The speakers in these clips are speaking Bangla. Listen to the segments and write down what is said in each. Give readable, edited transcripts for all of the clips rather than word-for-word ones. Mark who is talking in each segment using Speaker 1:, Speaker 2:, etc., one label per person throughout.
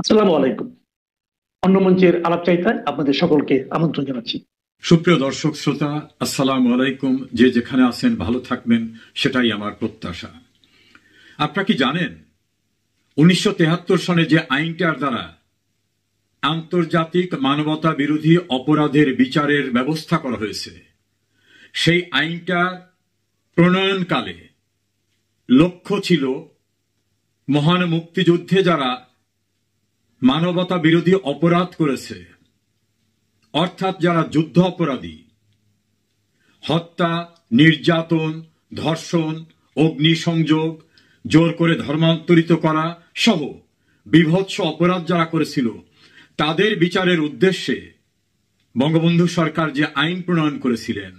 Speaker 1: আসসালামু আলাইকুম। অন্য মঞ্চের আলাপচারিতায় আপনাদের সকলকে আমন্ত্রণ জানাচ্ছি।
Speaker 2: সুপ্রিয় দর্শক শ্রোতা, আসসালামু আলাইকুম। যে যেখানে আছেন ভালো থাকবেন, সেটাই আমার প্রত্যাশা। আপনারা কি জানেন 1973 সনে যে আইনটার দ্বারা আন্তর্জাতিক মানবতা বিরোধী অপরাধের বিচারের ব্যবস্থা করা হয়েছে, সেই আইনটা প্রণয়নকালে লক্ষ্য ছিল মহান মুক্তিযুদ্ধে যারা মানবতা বিরোধী অপরাধ করেছে, অর্থাৎ যারা যুদ্ধ অপরাধী, হত্যা, নির্যাতন, ধর্ষণ, অগ্নিসংযোগ, জোর করে ধর্মান্তরিত করা সহ বীভৎস অপরাধ যারা করেছিল, তাদের বিচারের উদ্দেশ্যে বঙ্গবন্ধু সরকার যে আইন প্রণয়ন করেছিলেন,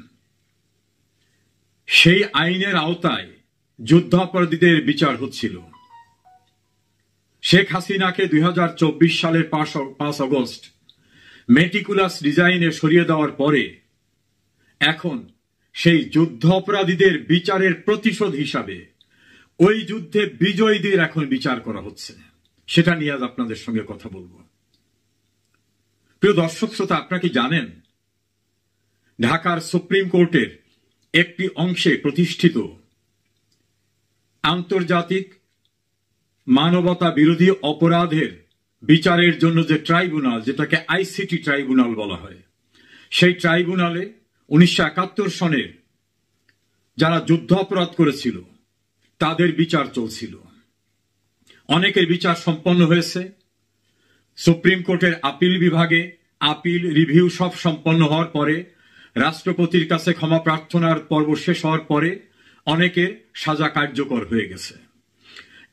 Speaker 2: সেই আইনের আওতায় যুদ্ধাপরাধীদের বিচার হচ্ছিল। শেখ হাসিনাকে 2024 সালের 5 আগস্ট মেটিকুলাস ডিজাইনে সরিয়ে দেওয়ার পরে এখন সেই যুদ্ধ অপরাধীদের বিচারের প্রতিশোধ হিসাবে ওই যুদ্ধে বিজয়ীদের এখন বিচার করা হচ্ছে। সেটা নিয়ে আজ আপনাদের সঙ্গে কথা বলবো। প্রিয় দর্শক শ্রোতা, আপনারা কি জানেন ঢাকার সুপ্রিম কোর্টের একটি অংশে প্রতিষ্ঠিত আন্তর্জাতিক মানবতা বিরোধী অপরাধের বিচারের জন্য যে ট্রাইব্যুনাল, যেটাকে আইসিটি ট্রাইব্যুনাল বলা হয়, সেই ট্রাইব্যুনালে 1971 সনের যারা যুদ্ধ অপরাধ করেছিল তাদের বিচার চলছিল। অনেকের বিচার সম্পন্ন হয়েছে। সুপ্রিম কোর্টের আপিল বিভাগে আপিল রিভিউ সব সম্পন্ন হওয়ার পরে, রাষ্ট্রপতির কাছে ক্ষমা প্রার্থনার পর্ব শেষ হওয়ার পরে অনেকের সাজা কার্যকর হয়ে গেছে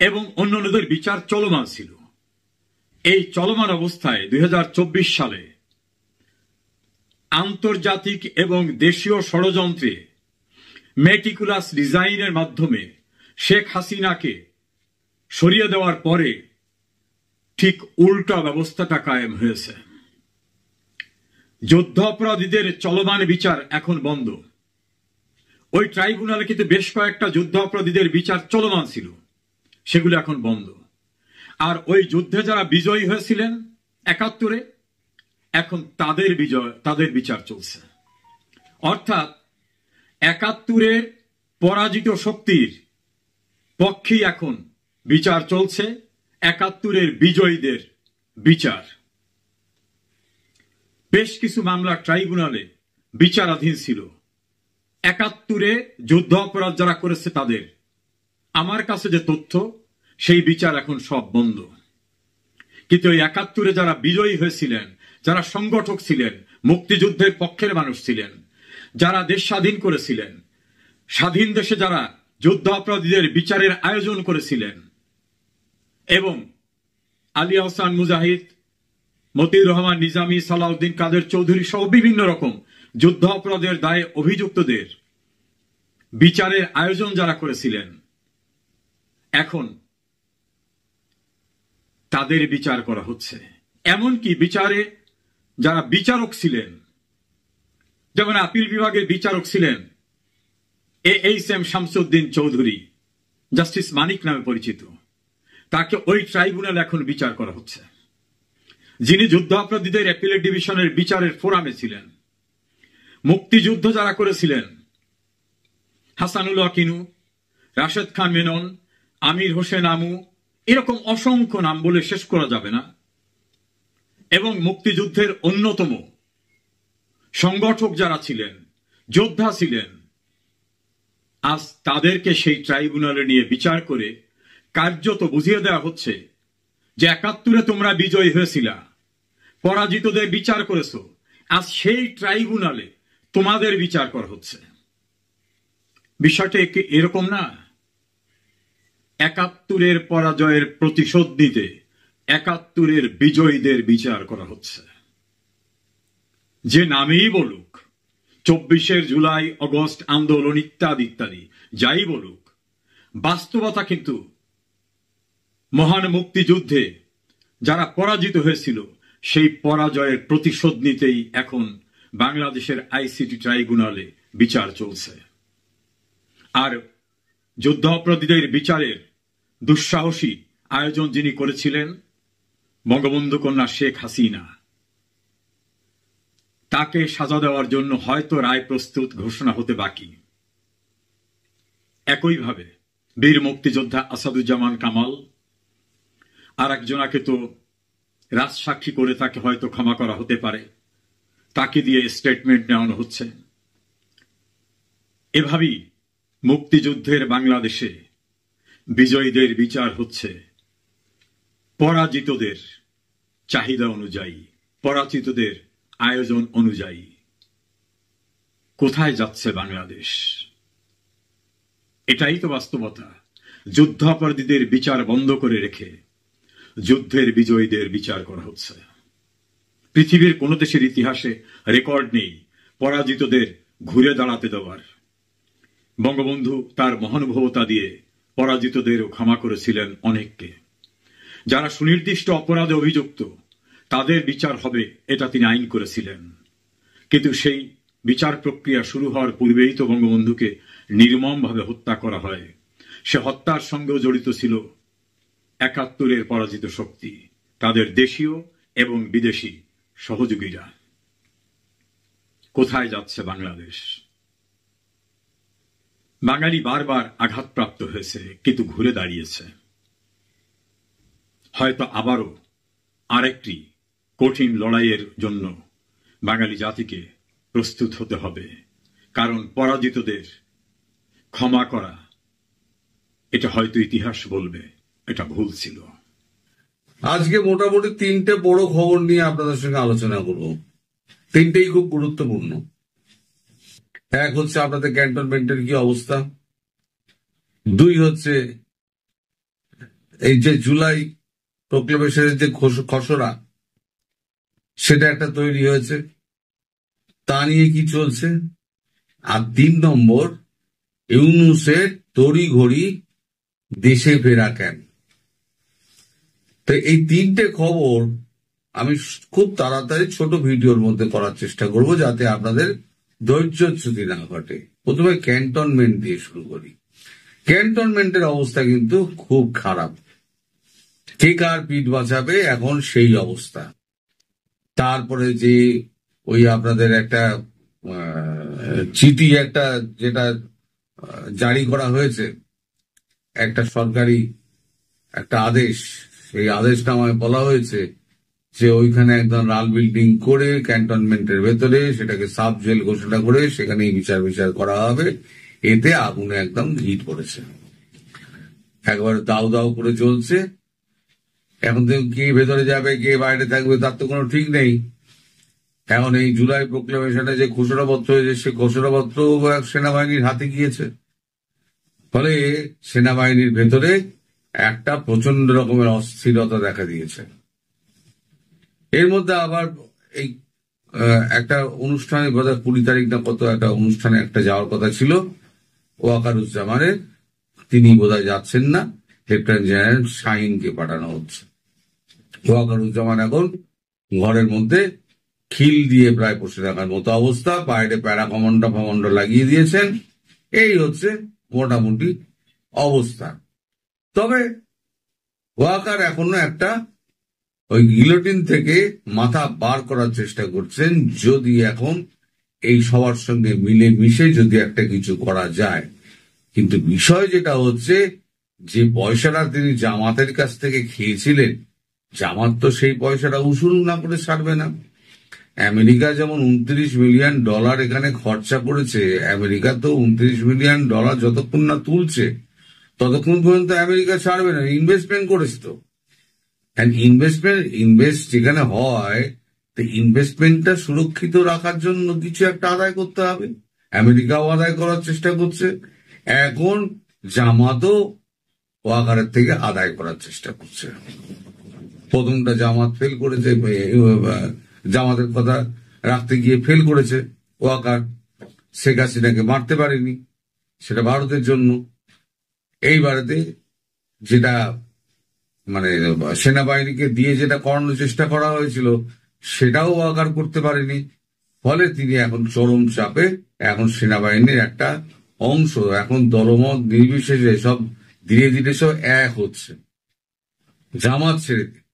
Speaker 2: এবং অন্যান্যদের বিচার চলমান ছিল। এই চলমান অবস্থায় 2024 সালে আন্তর্জাতিক এবং দেশীয় ষড়যন্ত্রে মেটিকুলাস ডিজাইনের মাধ্যমে শেখ হাসিনাকে সরিয়ে দেওয়ার পরে ঠিক উল্টা ব্যবস্থাটা কায়েম হয়েছে। যুদ্ধ অপরাধীদের চলমান বিচার এখন বন্ধ। ওই ট্রাইব্যুনালে কিন্তু বেশ কয়েকটা যুদ্ধ অপরাধীদের বিচার চলমান ছিল, সেগুলো এখন বন্ধ। আর ওই যুদ্ধে যারা বিজয়ী হয়েছিলেন 71-এ, এখন তাদের বিচার চলছে। অর্থাৎ 71-এর পরাজিত শক্তির পক্ষেই এখন বিচার চলছে, 71-এর বিজয়ীদের বিচার। বেশ কিছু মামলা ট্রাইব্যুনালে বিচারাধীন ছিল। 71-এ যুদ্ধ অপরাধ যারা করেছে তাদের, আমার কাছে যে তথ্য, সেই বিচার এখন সব বন্ধ। কিন্তু ওই 71-এ যারা বিজয়ী হয়েছিলেন, যারা সংগঠক ছিলেন, মুক্তিযুদ্ধের পক্ষের মানুষ ছিলেন, যারা দেশ স্বাধীন করেছিলেন, স্বাধীন দেশে যারা যুদ্ধ অপরাধীদের বিচারের আয়োজন করেছিলেন এবং আলী আহসান মুজাহিদ, মতিউর রহমান নিজামী, সালাউদ্দিন কাদের চৌধুরী সহ বিভিন্ন রকম যুদ্ধ অপরাধের দায়ে অভিযুক্তদের বিচারের আয়োজন যারা করেছিলেন, এখন তাদের বিচার করা হচ্ছে। এমনকি বিচারে যারা বিচারক ছিলেন, যেমন আপিল বিভাগের বিচারক ছিলেন এইচ.এম. শামসুদ্দিন চৌধুরী, জাস্টিস মানিক নামে পরিচিত, তাকে ওই ট্রাইব্যুনাল এখন বিচার করা হচ্ছে। যিনি যুদ্ধ অপরাধীদের অ্যাপিলেট ডিভিশনের বিচারের ফোরামে ছিলেন, মুক্তিযুদ্ধ যারা করেছিলেন, হাসানুল ওয়াকিনু, রাশেদ খান মেনন, আমির হোসেন আমু, এরকম অসংখ্য নাম বলে শেষ করা যাবে না, এবং মুক্তিযুদ্ধের অন্যতম সংগঠক যারা ছিলেন, যোদ্ধা ছিলেন, আজ তাদেরকে সেই ট্রাইব্যুনালে নিয়ে বিচার করে কার্যত বুঝিয়ে দেওয়া হচ্ছে যে 71-এ তোমরা বিজয়ী হয়েছিলা, পরাজিতদের বিচার করেছ, আজ সেই ট্রাইব্যুনালে তোমাদের বিচার করা হচ্ছে। বিষয়টা এরকম না। 71-এর পরাজয়ের প্রতিশোধ নিতে 71-এর বিজয়ীদের বিচার করা হচ্ছে। যে নামেই বলুক, 24 জুলাই, অগস্ট আন্দোলন ইত্যাদি ইত্যাদি যাই বলুক, বাস্তবতা কিন্তু মহান মুক্তিযুদ্ধে যারা পরাজিত হয়েছিল, সেই পরাজয়ের প্রতিশোধ নিতেই এখন বাংলাদেশের আইসিটি ট্রাইব্যুনালে বিচার চলছে। আর যুদ্ধ অপরাধীদের বিচারের দুঃসাহসী আয়োজন যিনি করেছিলেন, বঙ্গবন্ধু কন্যা শেখ হাসিনা, তাকে সাজা দেওয়ার জন্য হয়তো রায় প্রস্তুত ঘোষণা হতে বাকি। একইভাবে বীর মুক্তিযোদ্ধা আসাদুজ্জামান কামাল, আর একজনাকে তো রাজসাক্ষী করে তাকে হয়তো ক্ষমা করা হতে পারে, তাকে দিয়ে স্টেটমেন্ট নেওয়ানো হচ্ছে। এভাবেই মুক্তিযুদ্ধের বাংলাদেশে বিজয়ীদের বিচার হচ্ছে পরাজিতদের চাহিদা অনুযায়ী, পরাজিতদের আয়োজন অনুযায়ী। কোথায় যাচ্ছে বাংলাদেশ? এটাই তো বাস্তবতা। যুদ্ধাপরাধীদের বিচার বন্ধ করে রেখে যুদ্ধের বিজয়ীদের বিচার করা হচ্ছে। পৃথিবীর কোন দেশের ইতিহাসে রেকর্ড নেই পরাজিতদের ঘুরে দাঁড়াতে দেওয়ার। বঙ্গবন্ধু তার মহানুভবতা দিয়ে পরাজিতদেরও ক্ষমা করেছিলেন অনেককে। যারা সুনির্দিষ্ট অপরাধে অভিযুক্ত তাদের বিচার হবে, এটা তিনি আইন করেছিলেন। কিন্তু সেই বিচার প্রক্রিয়া শুরু হওয়ার পূর্বেই তো বঙ্গবন্ধুকে নির্মমভাবে হত্যা করা হয়। সে হত্যার সঙ্গেও জড়িত ছিল ৭১-এর পরাজিত শক্তি, তাদের দেশীয় এবং বিদেশি সহযোগীরা। কোথায় যাচ্ছে বাংলাদেশ? বাঙালি বারবার আঘাতপ্রাপ্ত হয়েছে, কিন্তু ঘুরে দাঁড়িয়েছে। হয়তো আবারও আরেকটি কঠিন লড়াইয়ের জন্য বাঙালি জাতিকে প্রস্তুত হতে হবে, কারণ পরাজিতদের ক্ষমা করা, এটা হয়তো ইতিহাস বলবে এটা ভুল ছিল।
Speaker 3: আজকে মোটামুটি 3টে বড় খবর নিয়ে আপনাদের সঙ্গে আলোচনা করব। 3টেই খুব গুরুত্বপূর্ণ। এক হচ্ছে আপনাদের ক্যান্টনমেন্টের কি অবস্থা, 2 হচ্ছে এই যে জুলাই প্রক্লেমেশনের যে খসড়া সেটা একটা তৈরি হয়েছে, তা নিয়ে কি চলছে, আর 3 নম্বর ইউনূসের তড়িঘড়ি দেশে ফেরা কেন। তো এই 3টে খবর আমি খুব তাড়াতাড়ি ছোট ভিডিওর মধ্যে করার চেষ্টা করব, যাতে আপনাদের ধৈর্যচ্যুতি না ঘটে। প্রথমে ক্যান্টনমেন্ট দিয়ে শুরু করি। ক্যান্টনমেন্টের অবস্থা কিন্তু খুব খারাপ। কে কার পিঠ বাঁচাবে এখন সেই অবস্থা। তারপরে যে ওই আপনাদের একটা চিঠি একটা যেটা জারি করা হয়েছে, একটা সরকারি একটা আদেশ, সেই আদেশনামায় বলা হয়েছে যে ওইখানে একদম লাল বিল্ডিং করে ক্যান্টনমেন্টের ভেতরে সেটাকে সাব জেল ঘোষণা করে সেখানেই বিচার করা হবে। এতে আগুনে একদম হিট পড়েছে, একবার দাউ দাউ করে চলছে। এখন তো কে ভেতরে যাবে কে বাইরে থাকবে তার তো কোনো ঠিক নেই। এখন এই জুলাই প্রক্লেমেশনে যে ঘোষণাপত্র হয়েছে সে ঘোষণাপত্র সেনাবাহিনীর হাতে গিয়েছে, ফলে সেনাবাহিনীর ভেতরে একটা প্রচন্ড রকমের অস্থিরতা দেখা দিয়েছে। এর মধ্যে আবার এই একটা অনুষ্ঠানে বোধহয় 20 তারিখ না কত একটা অনুষ্ঠানে একটা যাওয়ার কথা ছিল ওয়াকারুজ্জামানের, তিনি বোধহয় যাচ্ছেন না, লেফটেন্যান্ট জেনারেল শাহিনকে পাঠানো হচ্ছে। ওয়াকারুজ্জামান এখন ঘরের মধ্যে খিল দিয়ে প্রায় বসে থাকার মতো অবস্থা, বাইরে প্যারা কমান্ডো লাগিয়ে দিয়েছেন। এই হচ্ছে মোটামুটি অবস্থা। তবে ওয়াকার এখনো একটা ওই গিলোটিন থেকে মাথা বার করার চেষ্টা করছেন, যদি এখন এই সবার সঙ্গে মিলে মিশে যদি একটা কিছু করা যায়। কিন্তু বিষয় যেটা হচ্ছে, যে পয়সাটা তিনি জামাতের কাছ থেকে খেয়েছিলেন, জামাত তো সেই পয়সাটা উসুল না করে ছাড়বে না। আমেরিকা যেমন $29 মিলিয়ন এখানে খরচা করেছে, আমেরিকা তো $29 মিলিয়ন যতক্ষণ না তুলছে ততক্ষণ পর্যন্ত আমেরিকা ছাড়বে না। ইনভেস্টমেন্ট করেছে তো, ইনভেস্ট যেখানে হয়, তো ইনভেস্টমেন্টটা সুরক্ষিত রাখার জন্য কিছু একটা আদায় করতে হবে। আমেরিকাও আদায় করার চেষ্টা করছে, এখন জামাতও ওয়াকারের থেকে আদায় করার চেষ্টা করছে। প্রথমটা জামাত ফেল করেছে, জামাতের কথা রাখতে গিয়ে ফেল করেছে ওয়াকার, শেখ হাসিনাকে মারতে পারেনি, সেটা ভারতের জন্য। এইবারেতে যেটা মানে সেনাবাহিনীকে দিয়ে যেটা করানোর চেষ্টা করা হয়েছিল সেটাও ওয়াকার করতে পারেনি, ফলে তিনি এখন চরম চাপে। এখন সেনাবাহিনীর একটা অংশ এখন দলমত নির্বিশেষে সব ধীরে ধীরে সব এক হচ্ছে, জামাত ছেড়ে দিয়ে।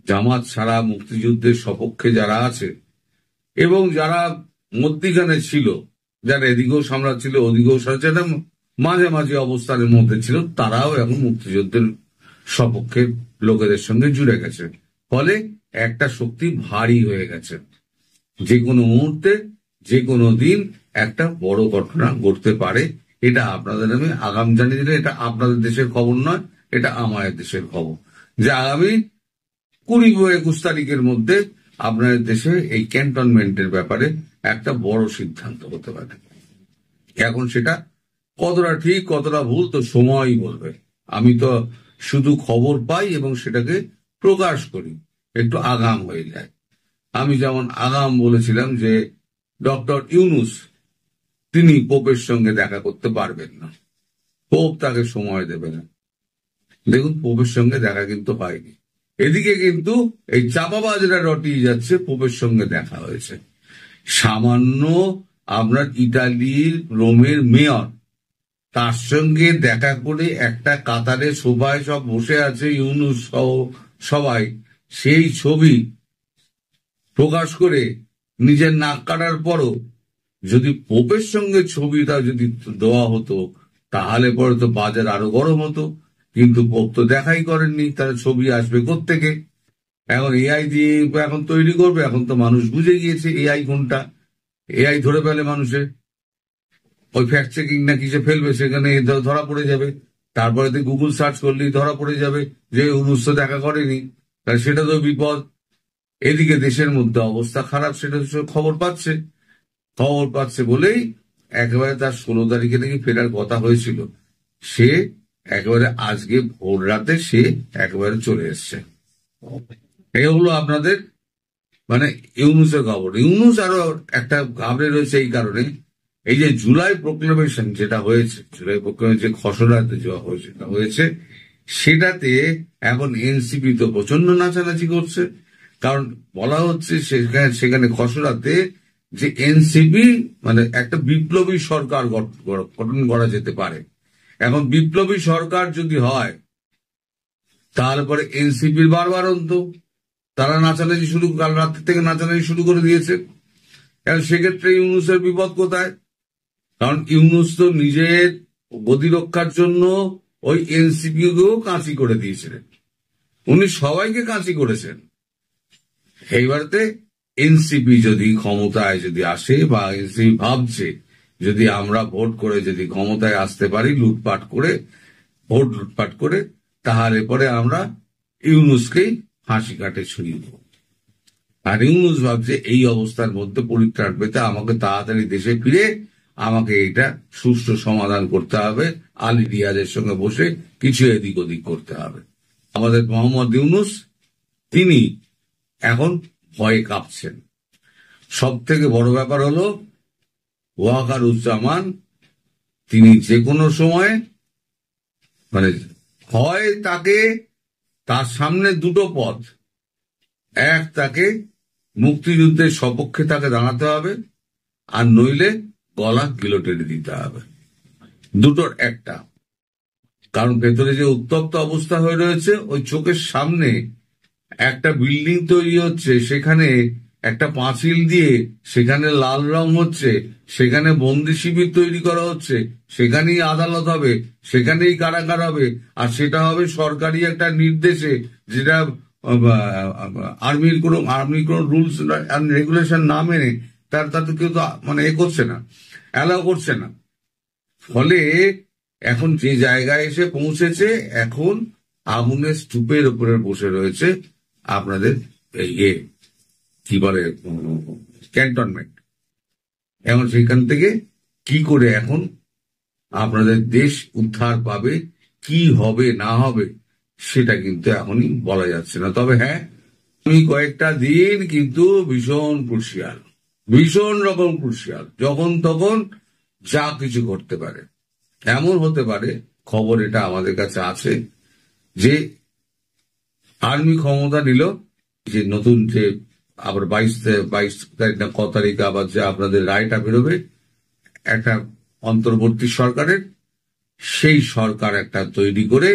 Speaker 3: জামাত ছাড়া মুক্তিযুদ্ধের সপক্ষে যারা আছে এবং যারা মধ্যিখানে ছিল, যারা এদিকেও সামলাচ্ছিল ওদিকেও সামলাচ্ছিল, মাঝামাঝি অবস্থানের মধ্যে ছিল, তারাও এখন মুক্তিযুদ্ধের সপক্ষের লোকেদের সঙ্গে জুড়ে গেছে। ফলে একটা শক্তি ভারী হয়ে গেছে। যে কোনো মুহূর্তে, যে কোনো দিন একটা বড় ঘটনা ঘটতে পারে। এটা আপনাদের আমি আগাম জানিয়ে দিলে, এটা আপনাদের দেশের খবর নয়, এটা আমাদের দেশের খবর, যে আগামী 20-21 তারিখের মধ্যে আপনাদের দেশে এই ক্যান্টনমেন্টের ব্যাপারে একটা বড় সিদ্ধান্ত হতে পারে। এখন সেটা কতটা ঠিক কতটা ভুল তো সময়ই বলবে। আমি তো শুধু খবর পাই এবং সেটাকে প্রকাশ করি, একটু আগাম হয়ে যায়। আমি যেমন আগাম বলেছিলাম যে ডক্টর ইউনূস তিনি পোপের সঙ্গে দেখা করতে পারবেন না, পোপ তাকে সময় দেবে না। দেখুন, পোপের সঙ্গে দেখা কিন্তু হয়নি। এদিকে কিন্তু এই চাপাবাজরা রটিয়ে যাচ্ছে, পোপের সঙ্গে দেখা হয়েছে। সামান্য আপনার ইটালির রোমের মেয়র, তার সঙ্গে দেখা করে একটা কাতারে সোফায় সব বসে আছে ইউনূস সহ সবাই, সেই ছবি প্রকাশ করে নিজের নাক কাটার পরও যদি পোপের সঙ্গে ছবিটা যদি দেওয়া হতো, তাহলে পরে তো বাজার আরো গরম হতো। কিন্তু পোপ তো দেখাই করেননি, তার ছবি আসবে কোত্থেকে? এখন এআই দিয়ে এখন তৈরি করবে। এখন তো মানুষ বুঝে গিয়েছে এআই কোনটা। এআই ধরে ফেলে মানুষের, ওই ফ্যাক্ট চেকিং না কিসে ফেলবে, সেখানে ধরা পড়ে যাবে। তারপরে তো গুগল সার্চ করলেই ধরা পড়ে যাবে যে ইউনূস তো দেখা করেনি, তাহলে সেটা তো বিপদ। এদিকে দেশের মধ্যে অবস্থা খারাপ, সেটা খবর পাচ্ছে বলেই একেবারে তার 16 তারিখে নাকি ফেরার কথা হয়েছিল, সে একেবারে আজকে ভোর রাতে সে একেবারে চলে এসছে। এই হলো আপনাদের মানে ইউনূসের খবর। ইউনূস আরো একটা ঘাবড়ে রয়েছে এই কারণে, এই যে জুলাই প্রোক্লামেশন যেটা হয়েছে, জুলাই প্রোক্লামেশন যে খসড়াতে হয়েছে, সেটাতে এখন এনসিপি তো প্রচন্ড নাচানাচি করছে। কারণ বলা হচ্ছে সেখানে খসড়াতে যে এনসিপি মানে একটা বিপ্লবী সরকার গঠন করা যেতে পারে। এখন বিপ্লবী সরকার যদি হয়, তারপরে এনসিপির বারবারন্ত তারা নাচানাচি কাল রাত্রি থেকে নাচানাচি শুরু করে দিয়েছে। এখন সেক্ষেত্রে ইউনূসের বিপদ কোথায়? কারণ ইউনূস তো নিজের গদি রক্ষার জন্য ওই এনসিপি কেও কাঁচি করে দিয়েছিলেন, উনি সবাইকে কাঁচি করেছেন। এইবারতে এনসিপি যদি ক্ষমতায় যদি আসে, বা এনসিপি ভাবছে যদি আমরা ভোট করে যদি ক্ষমতায় আসতে পারি, ভোট লুটপাট করে, তাহলে পরে আমরা ইউনূসকেই ফাঁসি কাটে ছুঁয়ে দেব। আর ইউনূস ভাবছে এই অবস্থার মধ্যে পরিত্রাণ পেতে আমাকে তাড়াতাড়ি দেশে ফিরে আমাকে এটা সুষ্ঠু সমাধান করতে হবে, আলী রিয়াজের সঙ্গে বসে কিছু এদিক ওদিক করতে হবে। আমাদের মোহাম্মদ ইউনূস তিনি এখন ভয়ে কাঁপছেন। সব থেকে বড় ব্যাপার হলো ওয়াকারুজ্জামান তিনি যে কোনো সময় মানে হয় তাকে, তার সামনে দুটো পথ, এক তাকে মুক্তিযুদ্ধের সপক্ষে তাকে দাঁড়াতে হবে, আর নইলে গলা গিলোটেনে দিতে হবে, দুটোর একটা। কারণ ভেতরে যে উত্তপ্ত অবস্থা হয়ে রয়েছে, ওই চোখের সামনে একটা বিল্ডিং তৈরি হচ্ছে, সেখানে একটা পাঁচিল দিয়ে সেখানে লাল রং হচ্ছে, সেখানে বন্দি শিবির তৈরি করা হচ্ছে, সেখানেই আদালত হবে, সেখানেই কারাগার হবে, আর সেটা হবে সরকারি একটা নির্দেশে, যেটা আর্মির কোন রুলস এন্ড রেগুলেশন না মেনে তাতে কেউ তো মানে করছে না, অ্যালাউ করছে না। ফলে এখন যে জায়গায় এসে পৌঁছেছে, এখন আগুনের স্তূপের উপরে বসে রয়েছে আপনাদের কি বলে ক্যান্টনমেন্ট। এখন সেখান থেকে কি করে এখন আপনাদের দেশ উদ্ধার পাবে, কি হবে না হবে সেটা কিন্তু এখনই বলা যাচ্ছে না। তবে হ্যাঁ, আমি কয়েকটা দিন কিন্তু ভীষণ ক্রুশিয়াল, ভীষণ রকম ক্রুশিয়াল, যখন তখন যা কিছু ঘটতে পারে। এমন হতে পারে, খবর এটা আমাদের কাছে আছে, যে আর্মি ক্ষমতা নিল, যে নতুন যে আবার 22 তারিখ না কত তারিখ আবার যে আপনাদের রায়টা বেরোবে একটা অন্তর্বর্তী সরকারের, সেই সরকার একটা তৈরি করে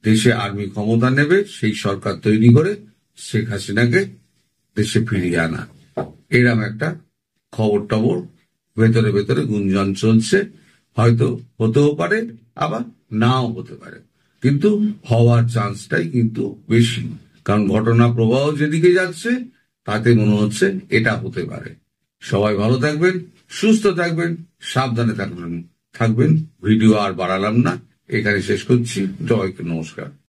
Speaker 3: দেশে আর্মি ক্ষমতা নেবে, সেই সরকার তৈরি করে শেখ হাসিনাকে দেশে ফিরিয়ে আনা। এরম একটা খবর টবর ভেতরে ভেতরে গুঞ্জন চলছে, হয়তো হতেও পারে আবার নাও হতে পারে, কিন্তু হওয়ার চান্সটাই কিন্তু বেশি, কারণ ঘটনা প্রবাহ যেদিকে যাচ্ছে তাতে মনে হচ্ছে এটা হতে পারে। সবাই ভালো থাকবেন, সুস্থ থাকবেন, সাবধানে থাকবেন। ভিডিও আর বাড়ালাম না, এখানে শেষ করছি। জয়কে নমস্কার।